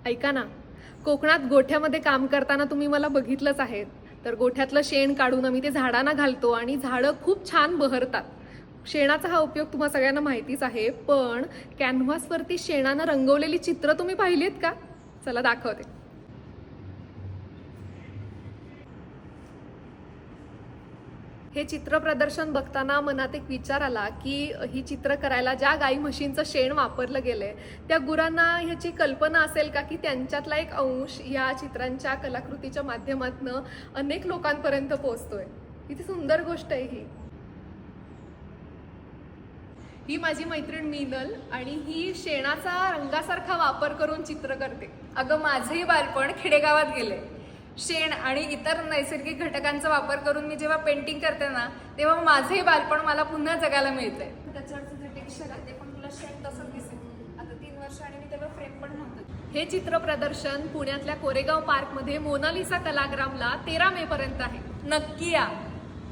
ऐका ना, कोकणात गोठ्यामध्ये काम करताना तुम्ही मला बघितलंच आहे. तर गोठ्यातलं शेण काढून आम्ही ते झाडांना घालतो आणि झाडं खूप छान बहरतात. शेणाचा हा उपयोग तुम्हा सगळ्यांना माहितीच आहे, पण कॅनव्हासवरती शेणानं रंगवलेली चित्र तुम्ही पाहिलीत का? चला दाखवते. हे चित्र प्रदर्शन बघताना मनात एक विचार आला की ही चित्र करायला ज्या गाई म्हशींचं शेण वापरलं गेलंय त्या गुरांना ह्याची कल्पना असेल का की त्यांच्यातला एक अंश या चित्रांच्या कलाकृतीच्या माध्यमातून अनेक लोकांपर्यंत पोहोचतोय. किती सुंदर गोष्ट आहे ही. ही माझी मैत्रीण मीनल आणि ही शेणाचा रंगासारखा वापर करून चित्र करते. अगं माझंही बालपण खेडेगावात गेले. शेण आणि इतर नैसर्गिक घटकांचा वापर करून मी जेव्हा पेंटिंग करते ना, तेव्हा माझंही बालपण मला पुन्हा जगायला मिळतंय. त्याच्यावरचं जे टेक्स्चर आहे ते पण तुला शेण तसंच दिसेल. आता 3 वर्ष आणि मी तेव्हा फ्रेम पण नव्हतं. हे चित्र प्रदर्शन पुण्यातल्या कोरेगाव पार्कमध्ये मोनालिसा कलाग्रामला 13 मे पर्यंत आहे. नक्की या.